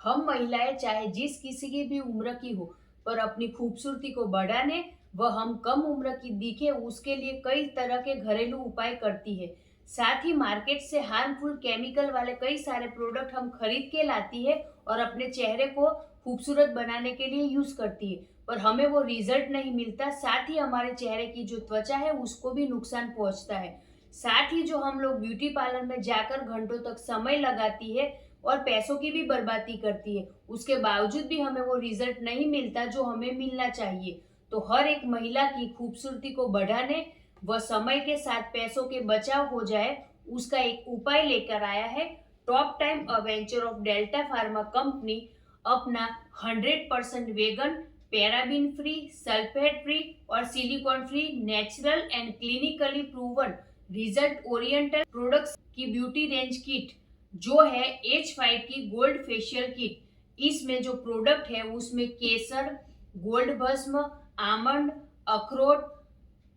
हम महिलाएं चाहे जिस किसी की भी उम्र की हो, पर अपनी खूबसूरती को बढ़ाने व हम कम उम्र की दिखे उसके लिए कई तरह के घरेलू उपाय करती है। साथ ही मार्केट से हार्मफुल केमिकल वाले कई सारे प्रोडक्ट हम खरीद के लाती है और अपने चेहरे को खूबसूरत बनाने के लिए यूज करती है, पर हमें वो रिजल्ट नहीं मिलता। साथ ही हमारे चेहरे की जो त्वचा है उसको भी नुकसान पहुंचता है। साथ ही जो हम लोग ब्यूटी पार्लर में जाकर घंटों तक समय लगाती है और पैसों की भी बर्बादी करती है, उसके बावजूद भी हमें वो रिजल्ट नहीं मिलता जो हमें मिलना चाहिए। तो हर एक महिला की खूबसूरती को बढ़ाने व समय के साथ पैसों के बचाव हो जाए, उसका एक उपाय लेकर आया है top time aventure of Delta pharma company. अपना 100% vegan, paraben free, sulphate free और silicone free natural and clinically proven result oriental products की ब्यूटी रेंज किट जो है H5 की गोल्ड फेशियल किट। इसमें जो प्रोडक्ट है उसमें केसर, गोल्ड भस्म, आमंड, अखरोट,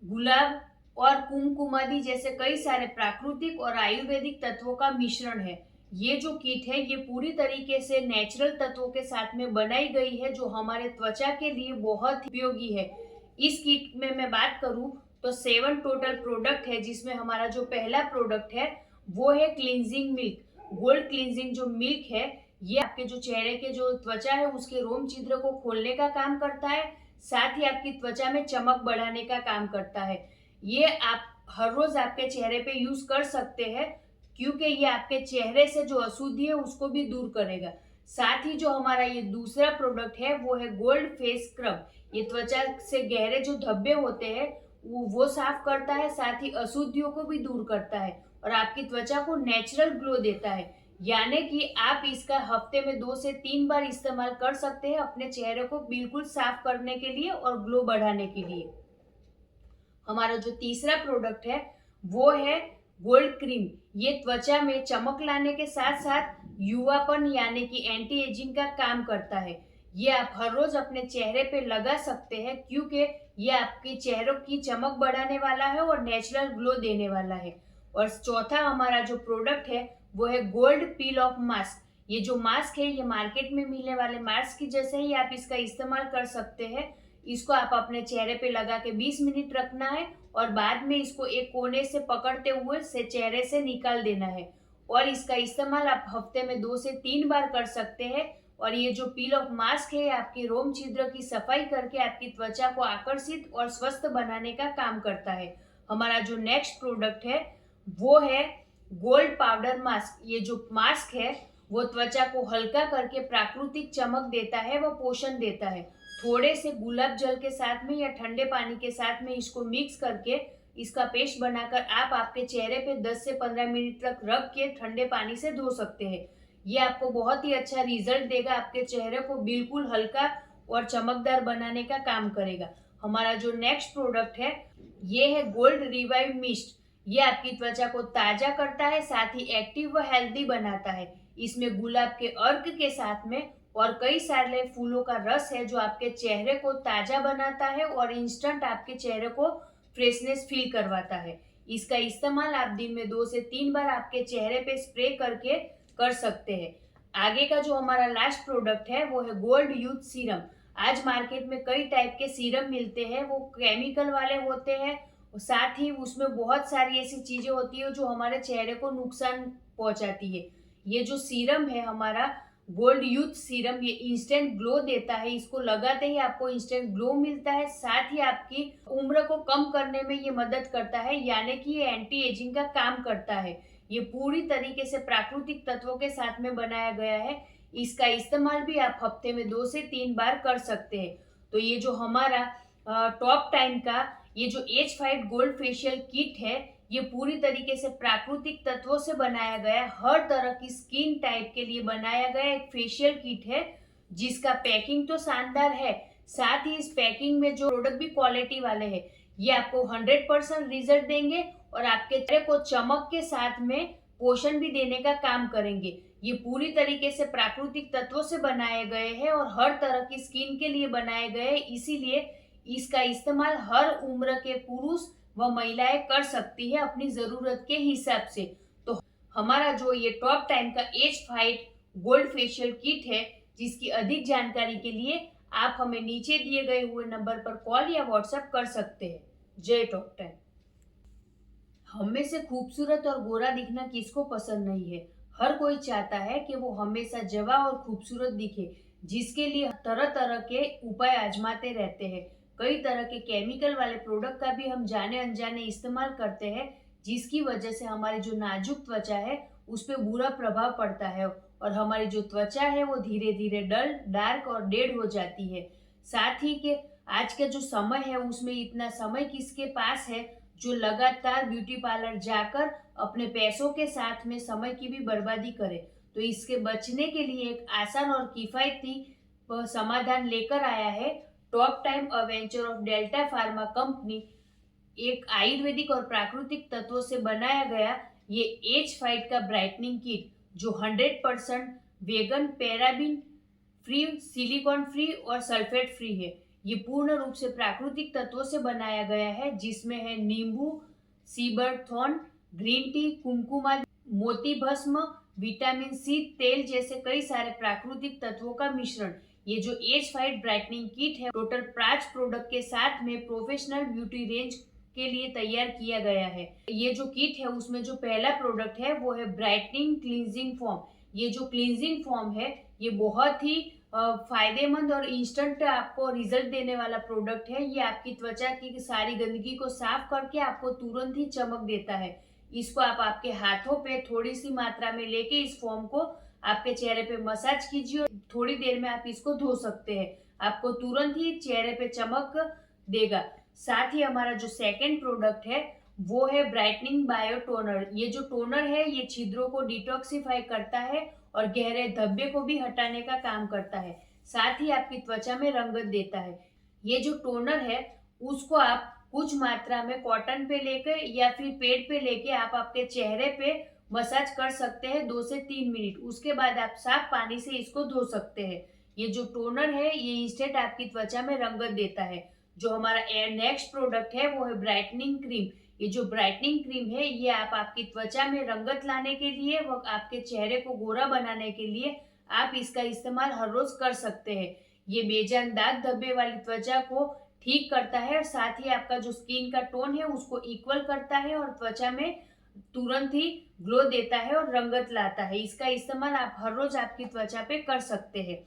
गुलाब और कुमकुमादी जैसे कई सारे प्राकृतिक और आयुर्वेदिक तत्वों का मिश्रण है। ये जो किट है ये पूरी तरीके से नेचुरल तत्वों के साथ में बनाई गई है जो हमारे त्वचा के लिए बहुत उपयोगी है। इस किट में मैं बात करूं तो 7 टोटल प्रोडक्ट है, जिसमें हमारा जो पहला प्रोडक्ट है वो है क्लींजिंग मिल्क। गोल्ड क्लींजिंग जो मिल्क है ये आपके जो चेहरे के जो त्वचा है उसके रोम छिद्र को खोलने का काम करता है, साथ ही आपकी त्वचा में चमक बढ़ाने का काम करता है। ये आप हर रोज आपके चेहरे पे यूज कर सकते हैं, क्योंकि ये आपके चेहरे से जो अशुद्धि है उसको भी दूर करेगा। साथ ही जो हमारा ये दूसरा प्रोडक्ट है वो है गोल्ड फेस स्क्रब। ये त्वचा से गहरे जो धब्बे होते हैं वो साफ करता है, साथ ही अशुद्धियों को भी दूर करता है और आपकी त्वचा को नेचुरल ग्लो देता है। यानी कि आप इसका हफ्ते में 2 से 3 बार इस्तेमाल कर सकते हैं अपने चेहरे को बिल्कुल साफ करने के लिए और ग्लो बढ़ाने के लिए। हमारा जो तीसरा प्रोडक्ट है वो है गोल्ड क्रीम। ये त्वचा में चमक लाने के साथ साथ युवापन यानी कि एंटी एजिंग का काम करता है। ये आप हर रोज अपने चेहरे पे लगा सकते हैं, क्योंकि ये आपके चेहरों की चमक बढ़ाने वाला है और नेचुरल ग्लो देने वाला है। और चौथा हमारा जो प्रोडक्ट है वो है गोल्ड पील ऑफ मास्क। ये जो मास्क है ये मार्केट में मिलने वाले मास्क की जैसे ही आप इसका इस्तेमाल कर सकते हैं। इसको आप अपने चेहरे पे लगा के 20 मिनट रखना है और बाद में इसको एक कोने से पकड़ते हुए से चेहरे से निकाल देना है। और इसका इस्तेमाल आप हफ्ते में 2 से 3 बार कर सकते हैं। और ये जो पील ऑफ मास्क है आपके रोम छिद्र की सफाई करके आपकी त्वचा को आकर्षित और स्वस्थ बनाने का काम करता है। हमारा जो नेक्स्ट प्रोडक्ट है वो है गोल्ड पाउडर मास्क। ये जो मास्क है वो त्वचा को हल्का करके प्राकृतिक चमक देता है व पोषण देता है। थोड़े से गुलाब जल के साथ में या ठंडे पानी के साथ में इसको मिक्स करके इसका पेस्ट बनाकर आप आपके चेहरे पे 10 से 15 मिनट तक रख के ठंडे पानी से धो सकते हैं। ये आपको बहुत ही अच्छा रिजल्ट देगा, आपके चेहरे को बिल्कुल हल्का और चमकदार बनाने का काम करेगा। हमारा जो नेक्स्ट प्रोडक्ट है ये है गोल्ड रिवाइव मिस्ट। ये आपकी त्वचा को ताजा करता है, साथ ही एक्टिव व हेल्दी बनाता है। इसमें गुलाब के अर्क के साथ में और कई सारे फूलों का रस है जो आपके चेहरे को ताजा बनाता है और इंस्टेंट आपके चेहरे को फ्रेशनेस फील करवाता है। इसका इस्तेमाल आप दिन में 2 से 3 बार आपके चेहरे पे स्प्रे करके कर सकते हैं। आगे का जो हमारा लास्ट प्रोडक्ट है वो है गोल्ड यूथ सीरम। आज मार्केट में कई टाइप के सीरम मिलते हैं, वो केमिकल वाले होते हैं, साथ ही उसमें बहुत सारी ऐसी चीजें होती है जो हमारे चेहरे को नुकसान पहुंचाती है। ये जो सीरम है हमारा गोल्ड यूथ सीरम, ये इंस्टेंट ग्लो देता है। इसको लगाते ही आपको इंस्टेंट ग्लो मिलता है, साथ ही आपकी उम्र को कम करने में ये मदद करता है, यानी कि ये एंटी एजिंग का काम करता है। ये पूरी तरीके से प्राकृतिक तत्वों के साथ में बनाया गया है। इसका इस्तेमाल भी आप हफ्ते में 2 से 3 बार कर सकते हैं। तो ये जो हमारा टॉप टाइम का ये जो H5 गोल्ड फेशियल किट है ये पूरी तरीके से प्राकृतिक तत्वों से बनाया गया, हर तरह की स्किन टाइप के लिए बनाया गया एक फेशियल किट है, जिसका पैकिंग तो शानदार है। साथ ही इस पैकिंग में जो प्रोडक्ट भी क्वालिटी वाले हैं, ये आपको 100% रिजल्ट देंगे और आपके चेहरे को चमक के साथ में पोषण भी देने का काम करेंगे। ये पूरी तरीके से प्राकृतिक तत्वों से बनाए गए हैं और हर तरह की स्किन के लिए बनाए गए हैं, इसीलिए इसका इस्तेमाल हर उम्र के पुरुष व महिलाएं कर सकती है अपनी जरूरत के हिसाब से। तो हमारा जो ये टॉप टाइम का H5 गोल्ड फेशियल किट है, जिसकी अधिक जानकारी के लिए आप हमें नीचे दिए गए हुए नंबर पर कॉल या व्हाट्सएप कर सकते हैं। जय टॉप टाइम। हम में से खूबसूरत और गोरा दिखना किसको पसंद नहीं है। हर कोई चाहता है कि वो हमेशा जवां और खूबसूरत दिखे, जिसके लिए तरह तरह के उपाय आजमाते रहते हैं। कई तरह के केमिकल वाले प्रोडक्ट का भी हम जाने अनजाने इस्तेमाल करते हैं, जिसकी वजह से हमारी जो नाजुक त्वचा है उस पर बुरा प्रभाव पड़ता है और हमारी जो त्वचा है वो धीरे धीरे डल, डार्क और डेड हो जाती है। साथ ही के आज का जो समय है उसमें इतना समय किसके पास है जो लगातार ब्यूटी पार्लर जाकर अपने पैसों के साथ में समय की भी बर्बादी करे। तो इसके बचने के लिए एक आसान और किफायती समाधान लेकर आया है top time, a venture of Delta pharma company. एक आयुर्वेदिक और प्राकृतिक तत्वों से बनाया गया ये एज फाइट का ब्राइटनिंग किट, जो 100% vegan, paraben free, silicone free और सल्फेट फ्री है। ये पूर्ण रूप से प्राकृतिक तत्वों से बनाया गया है, जिसमें है नींबू, सीबरथॉर्न, ग्रीन टी, कुमकुमा, मोती भस्म, विटामिन सी तेल जैसे कई सारे प्राकृतिक तत्वों का मिश्रण। ये जो एज फाइट ब्राइटनिंग किट है टोटल 5 प्रोडक्ट के साथ में प्रोफेशनल ब्यूटी रेंज के लिए तैयार किया गया है। ये जो किट है उसमें जो पहला प्रोडक्ट है वो है ब्राइटनिंग क्लींजिंग फॉर्म। ये जो क्लींजिंग फॉर्म है ये बहुत ही फायदेमंद और इंस्टेंट आपको रिजल्ट देने वाला प्रोडक्ट है। ये आपकी त्वचा की सारी गंदगी को साफ करके आपको तुरंत ही चमक देता है। इसको आप आपके हाथों पे थोड़ी सी मात्रा में लेके इस फॉर्म को आपके चेहरे पे मसाज कीजिए और थोड़ी देर में आप इसको धो सकते हैं। आपको तुरंत ही चेहरे पे चमक देगा। साथ ही हमारा जो सेकंड प्रोडक्ट है वो है ब्राइटनिंग बायो टोनर। ये जो टोनर है ये छिद्रों को डिटॉक्सिफाई करता है और गहरे धब्बे को भी हटाने का काम करता है। साथ ही आपकी त्वचा में रंगत देता है। ये जो टोनर है उसको आप कुछ मात्रा में कॉटन पे लेकर या फिर पेड पे लेके आप आपके चेहरे पे मसाज कर सकते हैं 2 से 3 मिनट। उसके बाद आप साफ पानी से इसको धो सकते हैं। ये जो टोनर है ये इंस्टेंट आपकी त्वचा में रंगत देता है। जो हमारा नेक्स्ट प्रोडक्ट है वो है ब्राइटनिंग क्रीम। ये जो ब्राइटनिंग क्रीम है ये आप आपकी त्वचा में रंगत लाने के लिए व आपके चेहरे को गोरा बनाने के लिए आप इसका इस्तेमाल हर रोज कर सकते हैं। ये बेजान दाग धब्बे वाली त्वचा को ठीक करता है और साथ ही आपका जो स्किन का टोन है उसको इक्वल करता है और त्वचा में तुरंत ही ग्लो देता है और रंगत लाता है। इसका इस्तेमाल आप हर रोज आपकी त्वचा पे कर सकते हैं,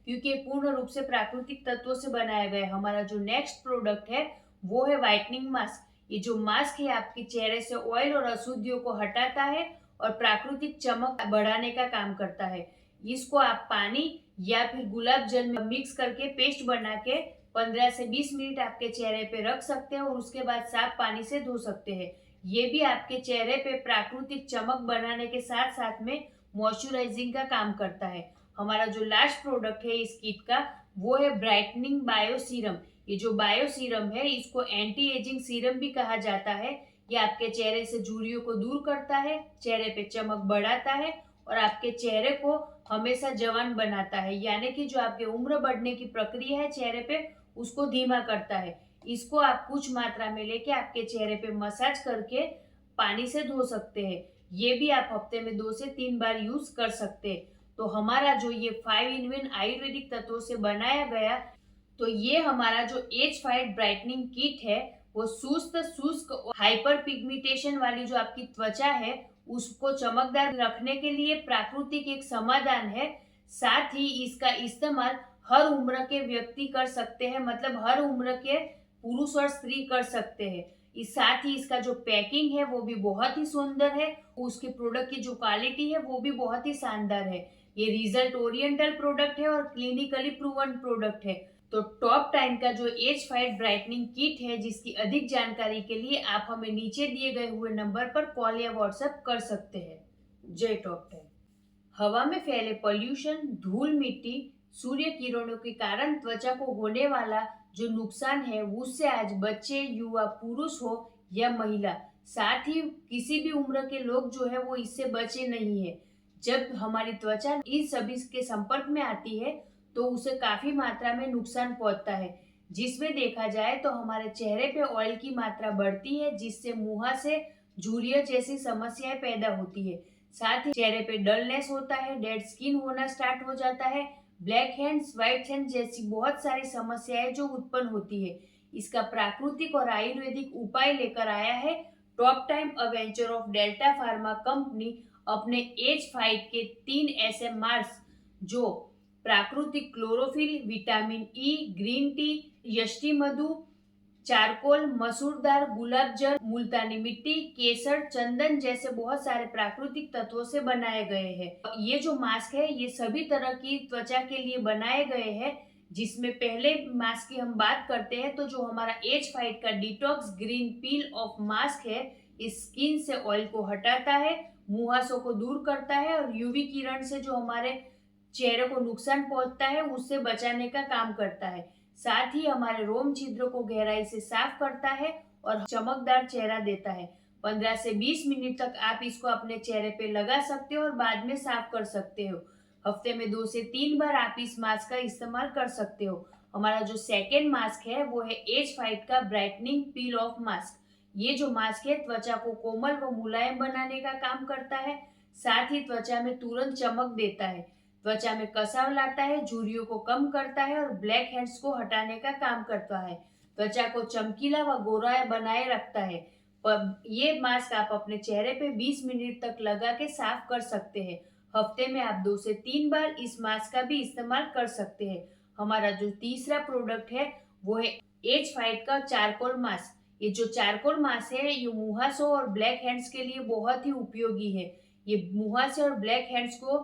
क्योंकि ये पूर्ण रूप से प्राकृतिक तत्वों से बनाया गया है। हमारा जो नेक्स्ट प्रोडक्ट है वो है व्हाइटनिंग मास्क। ये जो मास्क है आपके चेहरे से ऑयल और अशुद्धियों को हटाता है और प्राकृतिक चमक बढ़ाने का काम करता है। इसको आप पानी या फिर गुलाब जल में मिक्स करके पेस्ट बना के 15 से 20 मिनट आपके चेहरे पे रख सकते हैं और उसके बाद साफ पानी से धो सकते हैं। ये भी आपके चेहरे पे प्राकृतिक चमक बनाने के साथ साथ में मॉइस्चराइजिंग का काम करता है। हमारा जो लास्ट प्रोडक्ट है इस किट का वो है ब्राइटनिंग बायो सीरम। ये जो बायो सीरम है इसको एंटी एजिंग सीरम भी कहा जाता है। ये आपके चेहरे से झुर्रियों को दूर करता है, चेहरे पे चमक बढ़ाता है और आपके चेहरे को हमेशा जवान बनाता है, यानी कि जो आपके उम्र बढ़ने की प्रक्रिया है चेहरे पे उसको धीमा करता है। इसको आप कुछ मात्रा में लेके आपके चेहरे पे मसाज करके पानी से धो सकते हैं। ये भी आप हफ्ते में 2 से 3 बार यूज कर सकते हैं। तो हमारा जो ये 5 in 1 आयुर्वेदिक तत्वों से बनाया गया, तो ये हमारा जो एज फाइट ब्राइटनिंग किट है वो सुस्त, शुष्क और हाइपर पिगमेंटेशन वाली जो आपकी त्वचा है उसको चमकदार रखने के लिए प्राकृतिक एक समाधान है। साथ ही इसका इस्तेमाल हर उम्र के व्यक्ति कर सकते हैं, मतलब हर उम्र के पुरुष और स्त्री कर सकते हैं। इस साथ ही इसका जो पैकिंग है वो भी बहुत ही सुंदर है। उसके प्रोडक्ट की जो क्वालिटी है वो भी बहुत ही शानदार है। ये रिजल्ट ओरिएंटल प्रोडक्ट है और क्लिनिकली प्रूवन प्रोडक्ट है। तो टॉप टाइम का जो एज फाइट ब्राइटनिंग किट है, जिसकी अधिक जानकारी के लिए आप हमें नीचे दिए गए हुए नंबर पर कॉल या व्हाट्सएप कर सकते हैं। जय टॉप टाइम। हवा में फैले पोल्यूशन, धूल मिट्टी, सूर्य किरणों के कारण त्वचा को होने वाला जो नुकसान है उससे आज बच्चे, युवा, पुरुष हो या महिला, साथ ही किसी भी उम्र के लोग जो है वो इससे बचे नहीं है। जब हमारी त्वचा इन सभी के संपर्क में आती है तो उसे काफी मात्रा में नुकसान पहुंचता है, जिसमें देखा जाए तो हमारे चेहरे पे ऑयल की मात्रा बढ़ती है, जिससे मुंह से झुर्रियों जैसी समस्याएं पैदा होती है। साथ ही चेहरे पे डलनेस होता है, डेड स्किन होना स्टार्ट हो जाता है, ब्लैक हैंड्स, व्हाइट हैंड जैसी बहुत सारी समस्याएं जो उत्पन्न होती है। इसका प्राकृतिक और आयुर्वेदिक उपाय लेकर आया है top time aventure of Delta pharma company अपने एज फाइट के 3 ऐसे मास्क जो प्राकृतिक chlorophyll, vitamin E, green tea, यष्टि मधु, चारकोल, मसूर दाल, गुलाब जल, मुल्तानी मिट्टी, केसर, चंदन जैसे बहुत सारे प्राकृतिक तत्वों से बनाए गए हैं। ये जो मास्क है ये सभी तरह की त्वचा के लिए बनाए गए हैं, जिसमें पहले मास्क की हम बात करते हैं तो जो हमारा एज फाइट का detox green peel of mask है, इस स्किन से ऑयल को हटाता है, मुहासों को दूर करता है और यूवी किरण से जो हमारे चेहरे को नुकसान पहुंचता है उससे बचाने का काम करता है। साथ ही हमारे रोम छिद्रों को गहराई से साफ करता है और चमकदार चेहरा देता है। 15 से 20 मिनट तक आप इसको अपने चेहरे पे लगा सकते हो और बाद में साफ कर सकते हो। हफ्ते में 2 से 3 बार आप इस मास्क का इस्तेमाल कर सकते हो। हमारा जो सेकेंड मास्क है वो है एज फाइट का ब्राइटनिंग पील ऑफ मास्क। ये जो मास्क है त्वचा को कोमल व मुलायम बनाने का काम करता है, साथ ही त्वचा में तुरंत चमक देता है, त्वचा में कसाव लाता है, झुर्रियों को कम करता है और ब्लैक हेड्स को हटाने का काम करता है, त्वचा को चमकीला व गोरा बनाए रखता है। ये मास्क आप अपने चेहरे पे 20 मिनट तक लगा के साफ कर सकते हैं। हफ्ते में आप 2 से 3 बार इस मास्क का भी इस्तेमाल कर सकते हैं। हमारा जो तीसरा प्रोडक्ट है वो है एज फाइट का चारकोल मास्क। ये जो चारकोल मास्क है ये मुहासों और ब्लैक हेड्स के लिए बहुत ही उपयोगी है। ये मुहासे और ब्लैक हेड्स को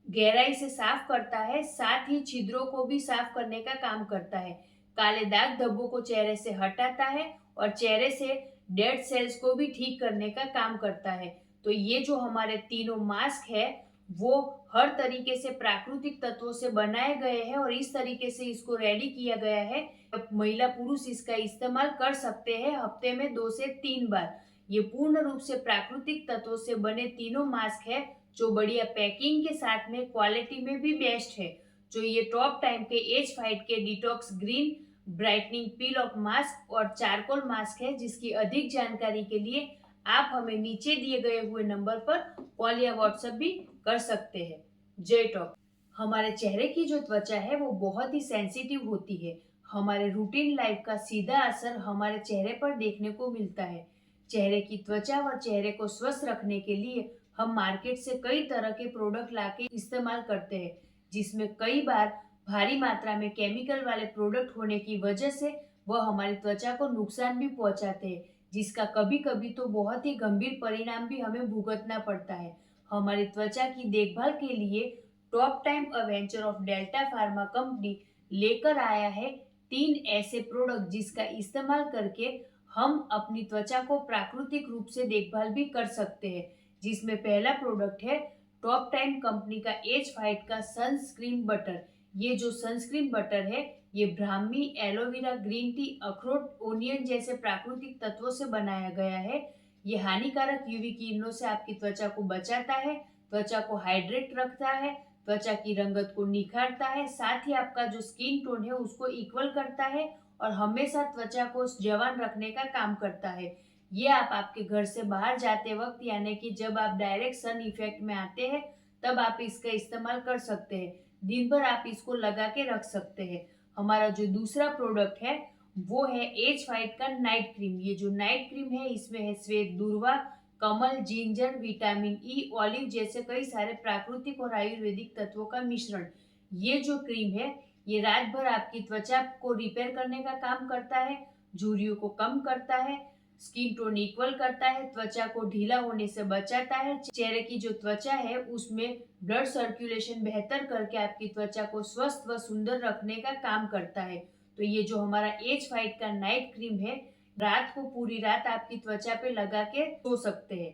गहराई से साफ करता है, साथ ही छिद्रों को भी साफ करने का काम करता है, काले दाग धब्बों को चेहरे से हटाता है और चेहरे से डेड सेल्स को भी ठीक करने का काम करता है। तो ये जो हमारे तीनों मास्क है वो हर तरीके से प्राकृतिक तत्वों से बनाए गए हैं और इस तरीके से इसको रेडी किया गया है। महिला पुरुष इसका इस्तेमाल कर सकते हैं हफ्ते में 2 से 3 बार। ये पूर्ण रूप से प्राकृतिक तत्वों से बने तीनों मास्क है जो बढ़िया पैकिंग के साथ में क्वालिटी में भी बेस्ट है। जो ये टॉप टाइम के एज फाइट के detox green brightening peel of mask और चारकोल मास्क है, जिसकी अधिक जानकारी के लिए आप हमें नीचे दिए गए हुए नंबर पर कॉल या व्हाट्सएप भी कर सकते हैं। जय टॉप। हमारे चेहरे की जो त्वचा है वो बहुत ही सेंसिटिव होती है। हमारे रूटीन लाइफ का सीधा असर हमारे चेहरे पर देखने को मिलता है। चेहरे की त्वचा व चेहरे को स्वस्थ रखने के लिए हम मार्केट से कई तरह के प्रोडक्ट लाके इस्तेमाल करते हैं, जिसमें कई बार भारी मात्रा में केमिकल वाले प्रोडक्ट होने की वजह से वह हमारी त्वचा को नुकसान भी पहुंचाते हैं, जिसका कभी कभी तो बहुत ही गंभीर परिणाम भी हमें भुगतना पड़ता है। हमारी त्वचा की देखभाल के लिए top time aventure of Delta pharma company लेकर आया है 3 ऐसे प्रोडक्ट जिसका इस्तेमाल करके हम अपनी त्वचा को प्राकृतिक रूप से देखभाल भी कर सकते हैं। जिसमें पहला प्रोडक्ट है टॉप टाइम कंपनी का एज फाइट का सनस्क्रीन बटर। ये जो सनस्क्रीन बटर है ये ब्राह्मी, एलोवेरा, ग्रीन टी, अखरोट, ओनियन जैसे प्राकृतिक तत्वों से बनाया गया है। ये हानिकारक यूवी किरणों से आपकी त्वचा को बचाता है, त्वचा को हाइड्रेट रखता है, त्वचा की रंगत को निखारता है, साथ ही आपका जो स्किन टोन है उसको इक्वल करता है और हमेशा त्वचा को जवान रखने का काम करता है। ये आप आपके घर से बाहर जाते वक्त यानी कि जब आप डायरेक्ट सन इफेक्ट में आते हैं तब आप इसका इस्तेमाल कर सकते हैं। दिन भर आप इसको लगा के रख सकते हैं। हमारा जो दूसरा प्रोडक्ट है वो है एज फाइट का नाइट क्रीम। ये जो नाइट क्रीम है इसमें है श्वेत दूर्वा, कमल, जिंजर, विटामिन ई, ऑलिव जैसे कई सारे प्राकृतिक और आयुर्वेदिक तत्वों का मिश्रण। ये जो क्रीम है ये रात भर आपकी त्वचा को रिपेयर करने का काम करता है, झुर्रियों को कम करता है, स्किन टोन इक्वल करता है, त्वचा को ढीला होने से बचाता है, चेहरे की जो त्वचा है उसमें ब्लड सर्कुलेशन बेहतर करके आपकी त्वचा को स्वस्थ व सुंदर रखने का काम करता है। तो ये जो हमारा एज फाइट का नाइट क्रीम है रात को पूरी रात आपकी त्वचा पे लगा के सो सकते हैं।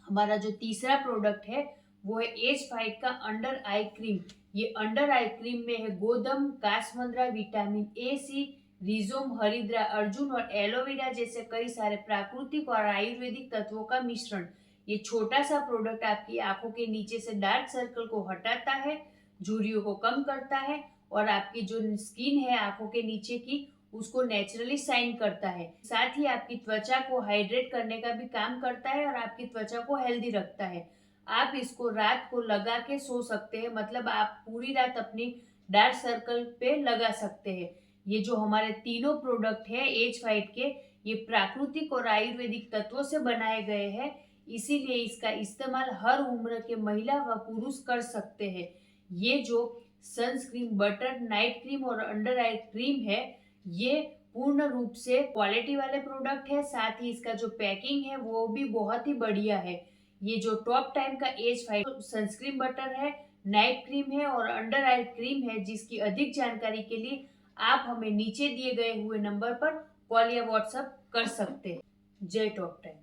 हमारा जो तीसरा प्रोडक्ट है वो है एज फाइट का अंडर आई क्रीम। ये अंडर आई क्रीम में है गोदम, कासमंद्रा, विटामिन ए, सी, रिजोम, हरिद्रा, अर्जुन और एलोवेरा जैसे कई सारे प्राकृतिक और आयुर्वेदिक तत्वों का मिश्रण। ये छोटा सा प्रोडक्ट आपकी आंखों के नीचे से डार्क सर्कल को हटाता है, झुर्रियों को कम करता है और आपकी जो स्किन है आंखों के नीचे की उसको नेचुरली शाइन करता है। साथ ही आपकी त्वचा को हाइड्रेट करने का भी काम करता है और आपकी त्वचा को हेल्दी रखता है। आप इसको रात को लगा के सो सकते हैं, मतलब आप पूरी रात अपनी डार्क सर्कल पे लगा सकते हैं। ये जो हमारे तीनों प्रोडक्ट है एज फाइट के, ये प्राकृतिक और आयुर्वेदिक तत्वों से बनाए गए हैं, इसीलिए इसका इस्तेमाल हर उम्र के महिला व पुरुष कर सकते हैं। ये जो सनस्क्रीन, बटर, नाइट क्रीम और अंडर आई क्रीम है, ये पूर्ण रूप से क्वालिटी वाले प्रोडक्ट है। साथ ही इसका जो पैकिंग है वो भी बहुत ही बढ़िया है। ये जो टॉप टाइम का एज फाइट सनस्क्रीन बटर है, नाइट क्रीम है और अंडर आई क्रीम है, जिसकी अधिक जानकारी के लिए आप हमें नीचे दिए गए हुए नंबर पर कॉल या व्हाट्सएप कर सकते हैं। जय टॉप टाइम।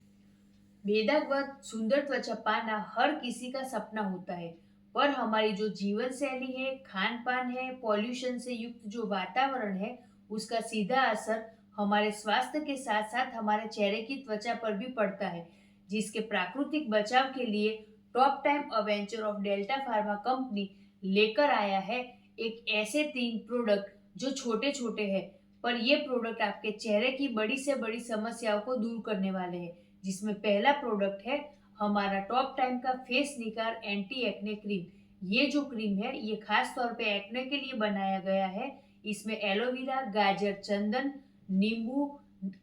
बेदाग व सुंदर त्वचा पाना हर किसी का सपना होता है, पर हमारी जो जीवन शैली है, खान पान है, पॉल्यूशन से युक्त जो वातावरण है, उसका सीधा असर हमारे स्वास्थ्य के साथ साथ हमारे चेहरे की त्वचा पर भी पड़ता है। जिसके प्राकृतिक बचाव के लिए top time aventure of Delta pharma company लेकर आया है एक ऐसे 3 प्रोडक्ट जो छोटे छोटे हैं, पर ये प्रोडक्ट आपके चेहरे की बड़ी से बड़ी समस्याओं को दूर करने वाले हैं। जिसमें पहला प्रोडक्ट है हमारा टॉप टाइम का फेस निकार एंटी एक्ने क्रीम। ये जो क्रीम है ये खास तौर पे एक्ने के लिए बनाया गया है। इसमें एलोवेरा, गाजर, चंदन, नींबू,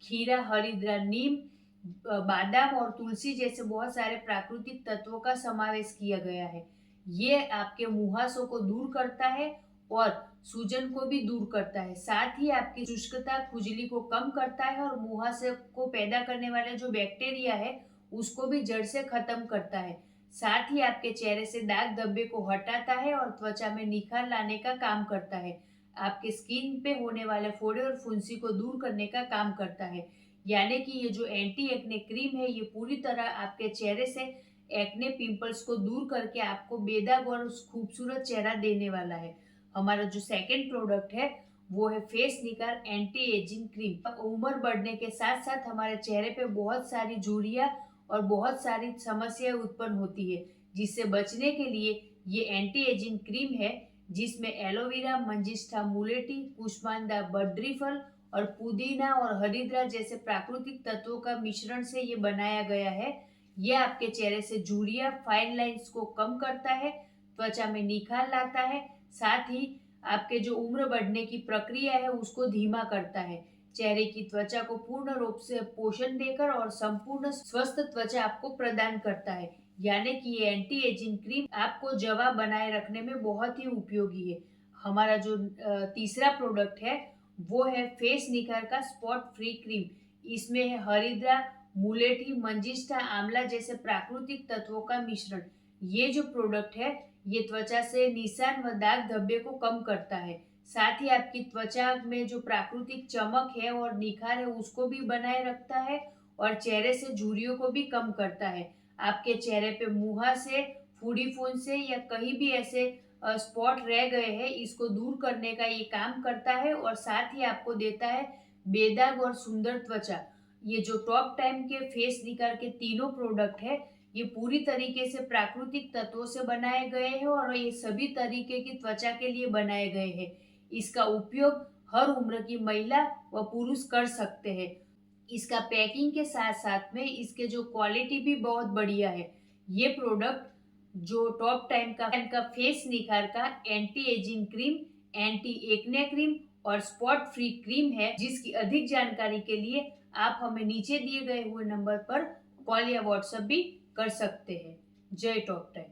खीरा, हरिद्रा, नीम, बादाम और तुलसी जैसे बहुत सारे प्राकृतिक तत्वों का समावेश किया गया है। ये आपके मुहासों को दूर करता है और सूजन को भी दूर करता है। साथ ही आपकी शुष्कता, खुजली को कम करता है और मुहासे को पैदा करने वाले जो बैक्टीरिया है उसको भी जड़ से खत्म करता है। साथ ही आपके चेहरे से दाग धब्बे को हटाता है और त्वचा में निखार लाने का काम करता है। आपके स्किन पे होने वाले फोड़े और फुंसी को दूर करने का काम करता है। यानी कि ये जो एंटी एक्ने क्रीम है ये पूरी तरह आपके चेहरे से एक्ने पिंपल्स को दूर करके आपको बेदाग और खूबसूरत चेहरा देने वाला है। हमारा जो सेकंड प्रोडक्ट है वो है फेस निकार एंटी एजिंग क्रीम। उम्र बढ़ने के साथ साथ हमारे चेहरे पे बहुत सारी झुर्रियां और बहुत सारी समस्याएं उत्पन्न होती है, जिससे बचने के लिए ये एंटी एजिंग क्रीम है, जिसमें एलोवेरा, मंजिष्ठा, मुलेठी, कुष्मांडा, बद्रीफल और पुदीना और हरिद्रा जैसे प्राकृतिक तत्वों का मिश्रण से ये बनाया गया है। यह आपके चेहरे से झुर्रियां, फाइन लाइंस को कम करता है, त्वचा में निखार लाता है, साथ ही आपके जो उम्र बढ़ने की प्रक्रिया है उसको धीमा करता है। चेहरे की त्वचा को पूर्ण रूप से पोषण देकर और संपूर्ण स्वस्थ त्वचा आपको प्रदान करता है। यानी कि ये एंटी एजिंग क्रीम आपको जवां बनाए रखने में बहुत ही उपयोगी है। हमारा जो तीसरा प्रोडक्ट है वो है फेस निखार का स्पॉट फ्री क्रीम। इसमें है हरिद्रा, मुलेठी, मंजिष्ठा, आंवला जैसे प्राकृतिक तत्वों का मिश्रण। ये जो प्रोडक्ट है ये त्वचा से निशान व दाग धब्बे को कम करता है। साथ ही आपकी त्वचा में जो प्राकृतिक चमक है और निखार है उसको भी बनाए रखता है और चेहरे से झुर्रियों को भी कम करता है। आपके चेहरे पे मुहा से, फूडी फूंद से या कहीं भी ऐसे स्पॉट रह गए हैं, इसको दूर करने का ये काम करता है और साथ ही आपको देता है बेदाग और सुंदर त्वचा। ये जो टॉप टाइम के फेस निकार के तीनों प्रोडक्ट है ये पूरी तरीके से प्राकृतिक तत्वों से बनाए गए हैं और ये सभी तरीके की त्वचा के लिए बनाए गए हैं। इसका उपयोग हर उम्र की महिला व पुरुष कर सकते हैं। इसका पैकिंग के साथ साथ में इसके जो क्वालिटी भी बहुत बढ़िया है। ये प्रोडक्ट जो टॉप टाइम का फेस निखार का anti ageing cream, anti acne cream और स्पॉट फ्री क्रीम है, जिसकी अधिक जानकारी के लिए आप हमें नीचे दिए गए हुए नंबर पर कॉल या व्हाट्सएप भी कर सकते हैं। जय टॉप टाइम।